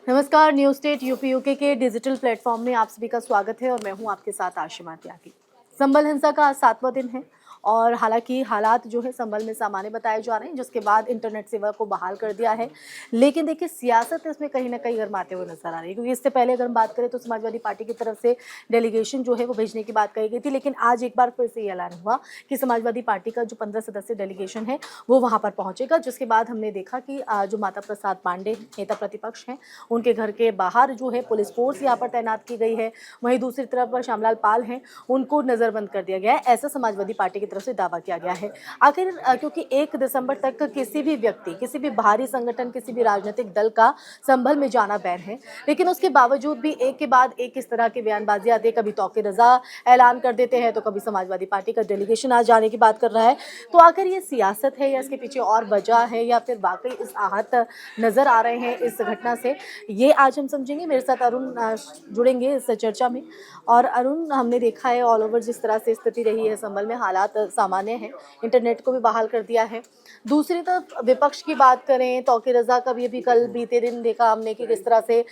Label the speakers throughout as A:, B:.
A: नमस्कार, news state UP UK के digital platform में आप सभी का स्वागत है और मैं हूं आपके साथ आशिमा त्यागी। संभल हिंसा का आज 7वां दिन है और हालांकि हालात जो है संभल में सामान्य बताए जा रहे हैं, जिसके बाद इंटरनेट सेवा को बहाल कर दिया है। लेकिन देखिए, सियासत इसमें कहीं ना कहीं गरमाते हुए नजर आ रही है, क्योंकि इससे पहले अगर हम बात करें तो समाजवादी पार्टी की तरफ से डेलीगेशन जो है वो भेजने की बात कही गई थी, लेकिन आज एक बार फिर से ये ऐलान हुआ कि समाजवादी पार्टी का जो 15 सदस्य डेलीगेशन है वो वहां पर पहुंचेगा। जिसके बाद हमने देखा कि जो माता प्रसाद पांडे नेता प्रतिपक्ष हैं, उनके घर के बाहर जो है पुलिस फोर्स यहाँ पर तैनात की गई है। वहीं दूसरी तरफ श्यामलाल पाल हैं, उनको नजरबंद कर दिया गया है, ऐसा समाजवादी पार्टी की तरफ से दावा किया गया है। आखिर क्योंकि 1 दिसंबर तक किसी भी व्यक्ति, किसी भी बाहरी संगठन, किसी भी राजनीतिक दल का संभल में जाना बैन है, लेकिन उसके बावजूद भी एक के बाद एक इस तरह की बयानबाजी आती है। कभी तौकीर रजा ऐलान कर देते हैं तो कभी समाजवादी पार्टी का डेलीगेशन आज जाने की बात कर रहा है। तो आखिर ये सियासत है या इसके पीछे और वजह है, या फिर वाकई इस आहत नजर आ रहे हैं इस घटना से, ये आज हम समझेंगे। मेरे साथ अरुण जुड़ेंगे इस चर्चा में। और अरुण, हमने देखा है ऑल ओवर जिस तरह से स्थिति रही है संभल में, हालात सामान्य हैं, इंटरनेट को भी बहाल कर दिया है। दूसरी तरफ विपक्ष की बात करें, तौकीर रजा का भी अभी कल बीते दिन देखा हमने कि किस तरह से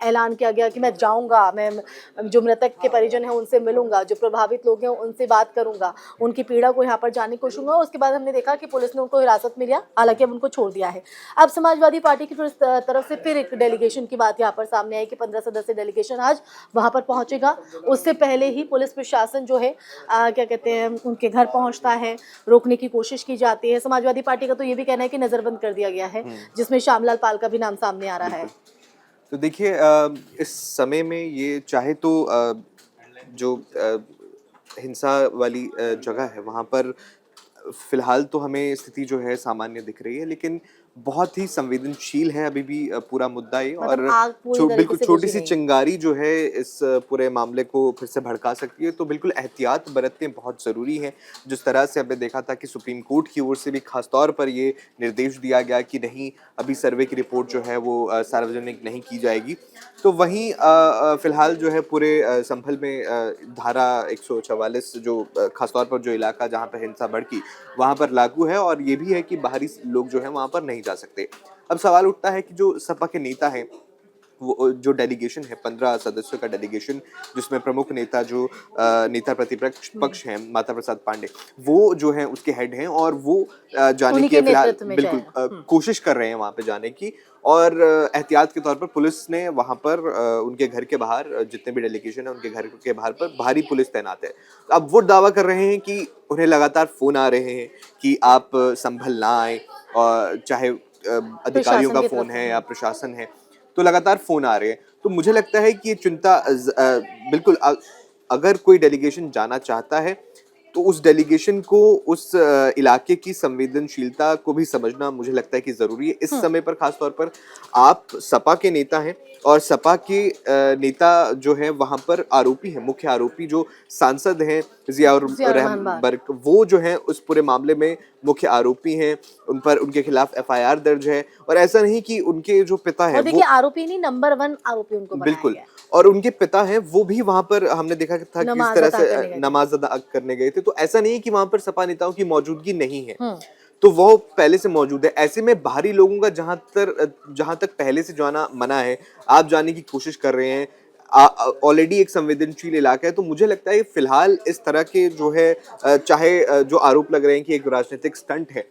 A: ऐलान किया गया कि मैं जाऊंगा, मैं जो मृतक के परिजन हैं उनसे मिलूंगा, जो प्रभावित लोग हैं उनसे बात करूंगा, उनकी पीड़ा को यहाँ पर जानने की कोशिश करूंगा। उसके बाद हमने देखा कि पुलिस ने उनको हिरासत में लिया, हालांकि अब उनको छोड़ दिया है। अब समाजवादी पार्टी की तरफ से फिर एक डेलीगेशन की बात यहाँ पर सामने आई कि 15 सदस्य डेलीगेशन आज वहां पर पहुंचेगा। उससे पहले ही पुलिस प्रशासन जो है क्या कहते हैं, उनके घर पहुंचता है, रोकने की कोशिश की जाती है। समाजवादी पार्टी का तो ये भी कहना है कि नजरबंद कर दिया गया है, जिसमें श्यामलाल पाल का भी नाम सामने आ रहा है।
B: तो देखिए, इस समय में ये चाहे तो जो हिंसा वाली जगह है वहाँ पर फिलहाल तो हमें स्थिति जो है सामान्य दिख रही है, लेकिन बहुत ही संवेदनशील है अभी भी पूरा मुद्दा ये।
A: मतलब
B: और
A: आग पूरी तरीके
B: बिल्कुल
A: से
B: छोटी
A: बुझी
B: सी
A: नहीं।
B: चिंगारी जो है इस पूरे मामले को फिर से भड़का सकती है, तो बिल्कुल एहतियात बरतने बहुत ज़रूरी है। जिस तरह से हमने देखा था कि सुप्रीम कोर्ट की ओर से भी खास तौर पर ये निर्देश दिया गया कि नहीं, अभी सर्वे की रिपोर्ट जो है वो सार्वजनिक नहीं की जाएगी। तो वहीं फिलहाल जो है पूरे संभल में धारा 144 जो खासतौर पर जो इलाका जहाँ पर हिंसा भड़की वहाँ पर लागू है, और ये भी है कि बाहरी लोग जो है वहाँ पर नहीं जा सकते। अब सवाल उठता है कि जो सपा के नेता हैं, वो जो डेलीगेशन है 15 सदस्यों का डेलीगेशन, जिसमें प्रमुख नेता जो नेता प्रतिपक्ष पक्ष हैं माता प्रसाद पांडे, वो जो है उसके हेड हैं, और वो जाने
A: उन्हीं
B: की
A: के
B: फिलहाल
A: नेतृत्व में
B: बिल्कुल
A: जाएगा।
B: कोशिश कर रहे हैं वहां पे जाने की। और एहतियात के तौर पर पुलिस ने वहां पर उनके घर के बाहर जितने भी डेलीगेशन है उनके घर के बाहर पर भारी पुलिस तैनात है। अब वो दावा कर रहे हैं कि उन्हें लगातार फोन आ रहे हैं कि आप संभल ना आए, और चाहे अधिकारियों
A: प्रशासन
B: का
A: की
B: फोन
A: तरफ
B: है
A: से।
B: या प्रशासन है, तो लगातार फोन आ रहे हैं। तो मुझे लगता है कि ये चिंता बिल्कुल अगर कोई डेलीगेशन जाना चाहता है तो उस डेलीगेशन को उस इलाके की संवेदनशीलता को भी समझना मुझे लगता है कि जरूरी है इस समय पर। खास तौर पर आप सपा के नेता हैं, और सपा के नेता जो है वहां पर आरोपी है, मुख्य आरोपी जो सांसद हैं जियाउर
A: जियाउर
B: रहमान
A: बाग।
B: बर्क, वो जो है उस पूरे मामले में मुख्य आरोपी हैं। उन पर उनके खिलाफ एफआईआर दर्ज है, और ऐसा नहीं कि उनके जो पिता है
A: और देखिए,
B: वो
A: आरोपी नहीं, नंबर 1 आरोपी उनको बनाया
B: बिल्कुल,
A: गया है।
B: और उनके पिता हैं वो भी वहां पर हमने देखा था कि किस
A: नमाज
B: तरह
A: अता
B: से
A: करने गए थे।
B: नमाज अदा करने गए थे। तो ऐसा नहीं है कि वहां पर सपा नेताओं की मौजूदगी नहीं है,
A: हम्म।
B: तो वो पहले से मौजूद है। ऐसे में बाहरी लोगों का जहां तक पहले से जाना मना है, आप जाने की कोशिश कर रहे हैं, ऑलरेडी एक संवेदनशील इलाका है। तो मुझे लगता है फिलहाल इस तरह के जो है चाहे जो आरोप लग रहे हैं कि एक राजनीतिक स्टंट है,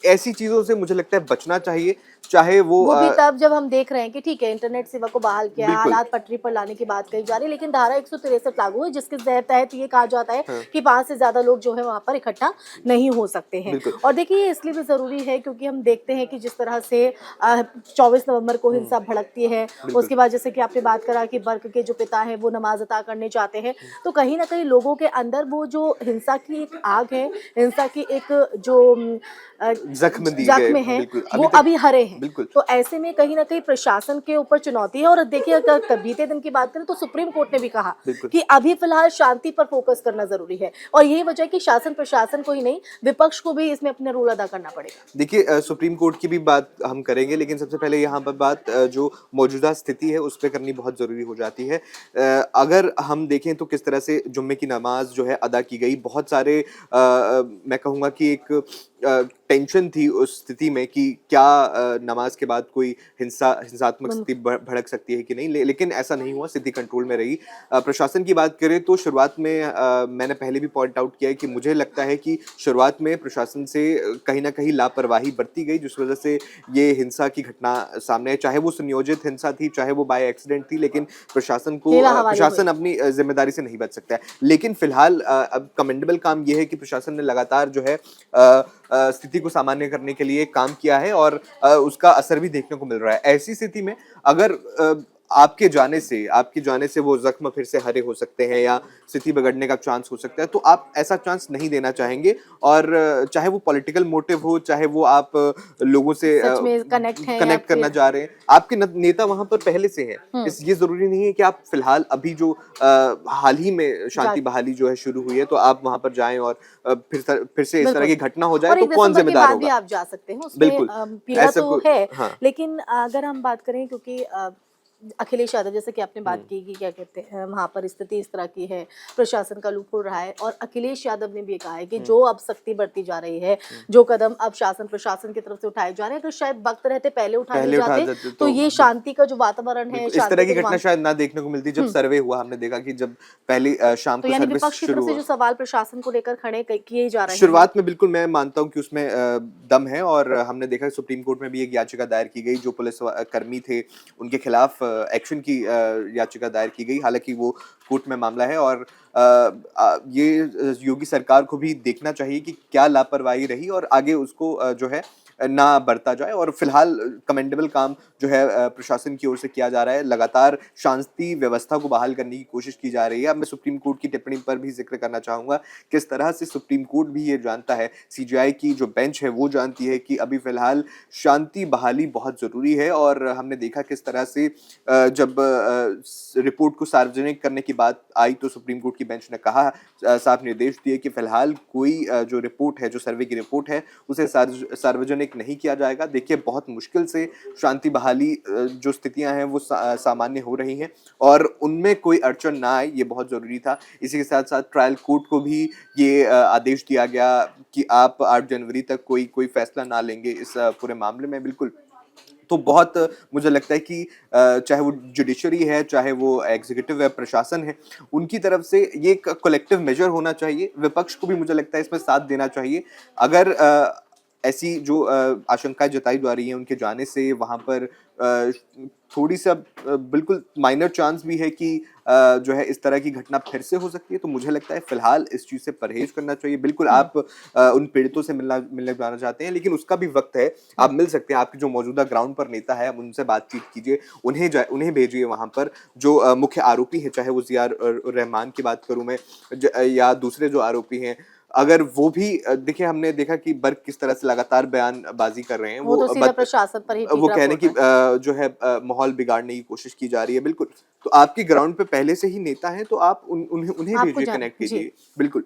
B: ऐसी चीजों से मुझे लगता है बचना चाहिए। चाहे
A: वो भी तब जब हम देख रहे हैं कि ठीक है, इंटरनेट सेवा को बहाल किया है,
B: बिल्कुल।
A: हालात पटरी पर लाने की बात कही जा रही है, लेकिन धारा 163 लागू है, जिसके तहत ये कहा जाता है
B: हाँ,
A: कि 5 से ज्यादा लोग जो है वहां पर इकट्ठा नहीं हो सकते हैं।
B: बिल्कुल।
A: और देखिए, ये इसलिए भी जरूरी है क्योंकि हम देखते हैं कि जिस तरह से 24 नवंबर को हिंसा भड़कती है,
B: बिल्कुल।
A: उसके बाद जैसे कि आपने बात करा कि बर्क के जो पिता है वो नमाज अता करने जाते हैं, तो कहीं ना कहीं लोगों के अंदर वो जो हिंसा की एक आग है, हिंसा की एक जो
B: जख्म दी गए,
A: जख्म है,
B: बिल्कुल
A: वो
B: अभी तक।
A: अभी हरे हैं।
B: बिल्कुल।
A: तो ऐसे में कहीं ना कहीं प्रशासन के ऊपर चुनौती है। और देखिए, अगर बीते दिन की बात करें तो सुप्रीम कोर्ट ने भी कहा
B: बिल्कुल।
A: कि अभी फिलहाल शांति पर फोकस करना जरूरी है, और यही वजह है कि शासन प्रशासन को ही नहीं, विपक्ष को भी इसमें अपना रोल अदा करना पड़ेगा।
B: देखिए, सुप्रीम कोर्ट की भी बात हम करेंगे, लेकिन सबसे पहले यहाँ पर बात जो मौजूदा स्थिति है उस पर करनी बहुत ज़रूरी हो जाती है। अगर हम देखें तो किस तरह से जुम्मे की नमाज जो है अदा की गई, बहुत सारे मैं कहूँगा कि एक टेंशन थी उस स्थिति में कि क्या नमाज के बाद कोई हिंसात्मक
A: बिल्कुल।
B: स्थिति भड़क सकती है कि नहीं, लेकिन ऐसा नहीं हुआ, स्थिति कंट्रोल में रही। प्रशासन की बात करें तो शुरुआत में मैंने पहले भी पॉइंट आउट किया है कि मुझे लगता है कि शुरुआत में प्रशासन से कहीं ना कहीं लापरवाही बरती गई, जिस वजह से ये हिंसा की घटना सामने आई। चाहे वो सुनियोजित हिंसा थी, चाहे वो बाय एक्सीडेंट थी, लेकिन
A: खेला हवाले हुए।
B: प्रशासन अपनी जिम्मेदारी से नहीं बच सकता है। लेकिन फिलहाल अब कमेंडेबल काम ये है कि प्रशासन ने लगातार जो है स्थिति को सामान्य करने के लिए काम किया है और उसका असर भी देखने को मिल रहा है। ऐसी स्थिति में अगर आपके जाने से वो जख्म फिर से हरे हो सकते हैं या स्थिति बिगड़ने का चांस हो सकता है, तो आप ऐसा चांस नहीं देना चाहेंगे। और चाहे वो पॉलिटिकल मोटिव हो, चाहे वो आप लोगों से
A: सच में कनेक्ट हैं या
B: कनेक्ट करना
A: फिर
B: चाह रहे हैं, आपके नेता वहां पर पहले से हैं। इस ये जरूरी नहीं है कि आप फिलहाल अभी जो हाल ही में शांति बहाली जो है शुरू हुई है, तो आप वहां पर जाएं और फिर से इस तरह
A: बिल्कुल।
B: की घटना हो जाए,
A: और
B: तो
A: 1
B: कौन
A: दिसंबर के
B: जिम्मेदार
A: बाद भी
B: होगा?
A: आप जा सकते हैं, उसमें
B: बिल्कुल,
A: पीड़ा
B: ऐसा
A: तो
B: कोई,
A: है,
B: हाँ।
A: लेकिन अगर हम बात करें क्योंकि अखिलेश यादव जैसे कि आपने बात की कि क्या कहते हैं वहाँ पर स्थिति इस तरह की है, प्रशासन का लूप हो रहा है और अखिलेश यादव ने भी ये कहा है कि जो अब सख्ती बढ़ती जा रही है, जो कदम अब शासन प्रशासन की तरफ से उठाए जा रहे हैं, अगर शायद वक्त रहते पहले उठा लिए
B: पहले उठा
A: जाते
B: देते
A: तो ये शांति का जो वातावरण है,
B: बिल्कुल, इस तरह
A: शांति
B: की
A: का जो
B: घटना शायद ना देखने को मिलती। जब सर्वे हुआ, हमने देखा कि जब पहली शाम
A: तो
B: को
A: यानी
B: सर्विस
A: विपक्ष की तरफ
B: शुरू
A: से
B: हुआ,
A: जो सवाल प्रशासन को लेकर खड़े किए जा रहे हैं।
B: शुरुआत में बिल्कुल मैं मानता हूं कि उसमें दम है। और हमने देखा सुप्रीम कोर्ट में भी एक याचिका दायर की गई, जो पुलिस कर्मी थे उनके खिलाफ एक्शन की याचिका दायर की गई। हालांकि वो कोर्ट में मामला है और ये योगी सरकार को भी देखना चाहिए कि क्या लापरवाही रही और आगे उसको जो है ना बरता जाए। और फिलहाल कमेंडेबल काम जो है प्रशासन की ओर से किया जा रहा है। लगातार शांति व्यवस्था को बहाल करने की कोशिश की जा रही है। अब मैं सुप्रीम कोर्ट की टिप्पणी पर भी जिक्र करना चाहूंगा, किस तरह से सुप्रीम कोर्ट भी ये जानता है, सीजीआई की जो बेंच है वो जानती है कि अभी फिलहाल शांति बहाली बहुत जरूरी है। और हमने देखा किस तरह से जब रिपोर्ट को सार्वजनिक करने की बात आई, तो सुप्रीम कोर्ट की बेंच ने कहा, साफ निर्देश दिए कि फिलहाल कोई जो रिपोर्ट है, जो सर्वे की रिपोर्ट है, उसे सार्वजनिक नहीं किया जाएगा। देखिए, बहुत मुश्किल से शांति बहाली जो स्थितियां हैं वो सामान्य हो रही हैं और उनमें कोई अड़चन ना आए, ये बहुत जरूरी था। इसी के साथ साथ ट्रायल कोर्ट को भी ये आदेश दिया गया कि आप 8 जनवरी तक कोई फैसला ना लेंगे इस पूरे मामले में। बिल्कुल, तो बहुत मुझे लगता है कि चाहे वो जुडिशरी है, चाहे वो एग्जीक्यूटिव है, प्रशासन है, उनकी तरफ से ये एक कलेक्टिव मेजर होना चाहिए। विपक्ष को भी मुझे लगता है इसमें साथ देना चाहिए। अगर ऐसी जो आशंकाएं जताई जा रही हैं उनके जाने से वहां पर थोड़ी सा बिल्कुल माइनर चांस भी है कि जो है इस तरह की घटना फिर से हो सकती है, तो मुझे लगता है फिलहाल इस चीज से परहेज करना चाहिए। बिल्कुल, आप उन पीड़ितों से मिलने जाना चाहते हैं, लेकिन उसका भी वक्त है। आप मिल सकते हैं, आपके जो मौजूदा ग्राउंड पर नेता है, आप उनसे बातचीत कीजिए, उन्हें भेजिए वहां पर। जो मुख्य आरोपी है, चाहे वो जियार रहमान की बात करूं मैं, या दूसरे जो आरोपी हैं, अगर वो भी देखिए, हमने देखा कि बर्क किस तरह से लगातार बयानबाजी कर रहे हैं।
A: वो तो सीधा प्रशासन पर ही
B: वो
A: ठीकरा
B: कहने
A: फोड़
B: की
A: रहे हैं।
B: जो है माहौल बिगाड़ने की कोशिश की जा रही है। बिल्कुल, तो आपकी ग्राउंड पे पहले से ही नेता हैं, तो आप उन्हें
A: आपको
B: भेजिए,
A: जान
B: कनेक्ट
A: जी।
B: कीजिए। बिल्कुल,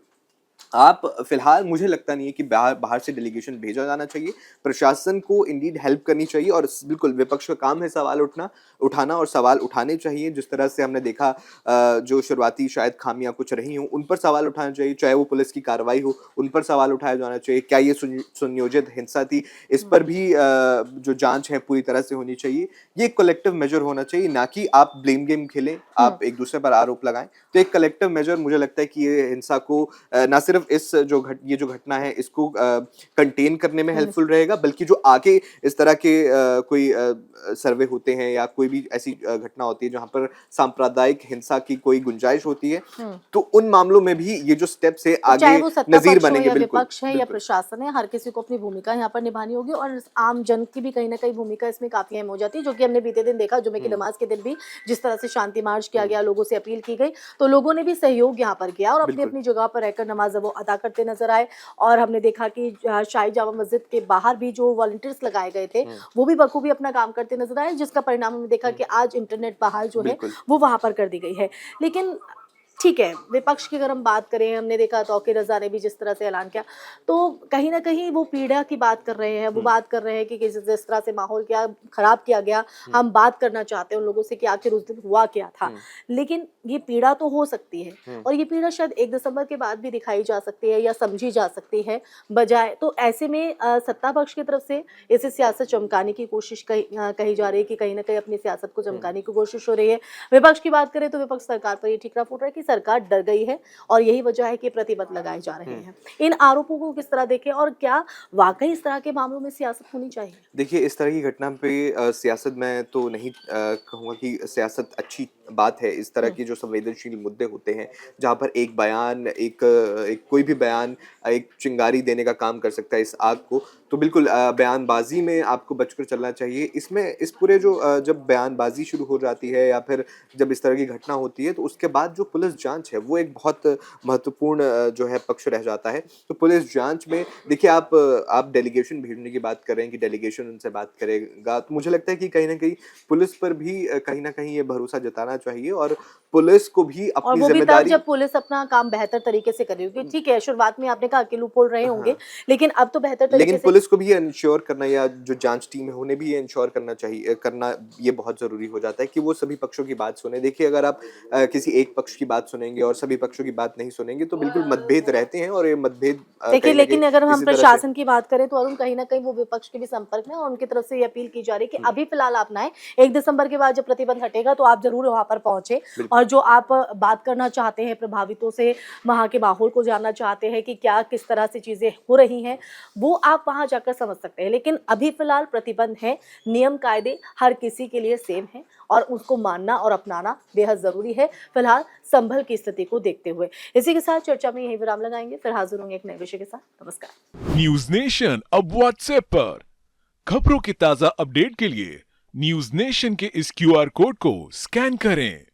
B: आप फिलहाल मुझे लगता नहीं है कि बाहर से डेलीगेशन भेजा जाना चाहिए। प्रशासन को इंडीड हेल्प करनी चाहिए और बिल्कुल विपक्ष का काम है सवाल उठाना और सवाल उठाने चाहिए। जिस तरह से हमने देखा जो शुरुआती शायद खामियां कुछ रही हों, उन पर सवाल उठाना चाहिए। चाहे वो पुलिस की कार्रवाई हो, उन पर सवाल उठाया जाना चाहिए। क्या ये सुनियोजित हिंसा थी, इस पर भी जो जांच है पूरी तरह से होनी चाहिए। ये एक कलेक्टिव मेजर होना चाहिए, ना कि आप ब्लेम गेम खेलें, आप एक दूसरे पर आरोप लगाएं। तो एक कलेक्टिव मेजर मुझे लगता है कि ये हिंसा को ना सिर्फ ये जो घटना है इसको कंटेन करने में हेल्पफुल रहेगा, बल्कि जो आगे इस तरह के कोई सर्वे होते हैं या कोई भी ऐसी घटना होती है जहां पर सांप्रदायिक हिंसा की कोई गुंजाइश होती है, तो उन मामलों में भी ये जो स्टेप्स है
A: तो चाहे
B: आगे
A: वो सत्ता
B: नजीर
A: पक्ष हो
B: बनेंगे।
A: या
B: बिल्कुल,
A: विपक्ष है या
B: बिल्कुल।
A: प्रशासन है, हर किसी को अपनी भूमिका यहाँ पर निभानी होगी और आम जन की भी कहीं ना कहीं भूमिका इसमें काफी अहम हो जाती है, जो कि हमने बीते दिन देखा। जुमे की नमाज के दिन भी जिस तरह से शांति मार्च किया गया, लोगों से अपील की गई, तो लोगों ने भी सहयोग यहाँ पर किया और अपनी
B: बिल्कुल।
A: अपनी जगह पर रहकर नमाज वो अदा करते नजर आए। और हमने देखा कि शाही जामा मस्जिद के बाहर भी जो वॉलंटियर्स लगाए गए थे, वो भी बखूबी अपना काम करते नजर आए, जिसका परिणाम हमने देखा कि आज इंटरनेट बहाल जो है
B: बिल्कुल।
A: वो वहां पर कर दी गई है। लेकिन ठीक है, विपक्ष की अगर हम बात करें, हमने देखा तौकीर रज़ा ने भी जिस तरह से ऐलान किया, तो कहीं न कहीं वो पीड़ा की बात कर रहे हैं, वो बात कर रहे हैं कि जिस तरह से माहौल क्या खराब किया गया, हम बात करना चाहते हैं उन लोगों से कि आखिर उस दिन हुआ क्या था। लेकिन ये पीड़ा तो हो सकती है और ये पीड़ा शायद 1 दिसंबर के बाद भी दिखाई जा सकती है या समझी जा सकती है बजाय, तो ऐसे में सत्ता पक्ष की तरफ से इसे सियासत चमकाने की कोशिश कही जा रही है कि कहीं न कहीं अपनी सियासत को चमकाने की कोशिश हो रही है। विपक्ष की बात करें तो विपक्ष सरकार पर ये ठीकरा फूट रहा है कि सरकार डर गई है और यही वजह है कि प्रतिबंध लगाए जा रहे हैं। इन आरोपों को किस तरह देखें और क्या वाकई इस तरह के मामलों में सियासत होनी चाहिए?
B: देखिए, इस तरह की घटना पे सियासत मैं तो नहीं कहूँगा कि सियासत अच्छी बात है। इस तरह के जो संवेदनशील मुद्दे होते हैं, जहाँ पर एक बयान, एक कोई भी बयान एक चिंगारी देने का काम कर सकता है इस आग को, तो बिल्कुल बयानबाज़ी में आपको बचकर चलना चाहिए। इसमें इस पूरे जो जब बयानबाज़ी शुरू हो जाती है या फिर जब इस तरह की घटना होती है, तो उसके बाद जो पुलिस जाँच है, वो एक बहुत महत्वपूर्ण जो है पक्ष रह जाता है। तो पुलिस जाँच में देखिए, आप डेलीगेशन भेजने की बात कर रहे हैं कि डेलीगेशन उनसे बात करेगा, तो मुझे लगता है कि कहीं न कहीं पुलिस पर भी कहीं न कहीं ये भरोसा जताना चाहिए और पुलिस को भी
A: और
B: अपनी
A: वो भी तब
B: ज़िम्मेदारी।
A: जब पुलिस अपना काम बेहतर तरीके से कर रही होगी। ठीक है, शुरुआत में आपने कहा कि लूपहोल रहे होंगे,
B: हाँ।
A: लेकिन अब तो बेहतर तरीके
B: लेकिन
A: से।
B: पुलिस को भी ये इंश्योर करना, या जो जांच टीम है उन्हें भी ये इंश्योर करना चाहिए, करना ये बहुत ज़रूरी हो जाता है कि वो सभी पक्षों की बात सुने। देखिए, अगर आप किसी एक पक्ष की बात सुनेंगे और सभी पक्षों की बात नहीं सुनेंगे, तो बिल्कुल मतभेद रहते हैं और ये मतभेद
A: देखिए,
B: कहीं न कहीं
A: लेकिन अगर हम
B: इसी तरह से।
A: प्रशासन की बात करें तो अरुण, कहीं न कहीं वो विपक्ष के भी संपर्क में हैं और उनकी तरफ से ये अपील की जा रही है कि अभी फिलहाल आप ना आएँ। 1 दिसंबर के बाद जब प्रतिबंध हटेगा तो आप ज़रूर वहाँ पर पहुँचे
B: बिल्कुल।
A: और जो आप बात करना चाहते हैं प्रभावितों से, वहाँ के माहौल को जानना चाहते हैं कि क्या किस तरह से चीज़ें हो रही हैं, वो आप वहाँ जाकर समझ सकते हैं। लेकिन अभी फिलहाल प्रतिबंध है, नियम कायदे हर किसी के लिए सेम हैं और उसको मानना और अपनाना बेहद ज़रूरी है, फिलहाल संभल की स्थिति को देखते हुए। इसी के साथ चर्चा में यहीं विराम लगाएंगे, फिर हाजिर होंगे एक नए विषय के साथ। नमस्कार।
C: न्यूज नेशन अब व्हाट्सएप पर खबरों की ताजा अपडेट के लिए न्यूज नेशन के इस क्यूआर कोड को स्कैन करें।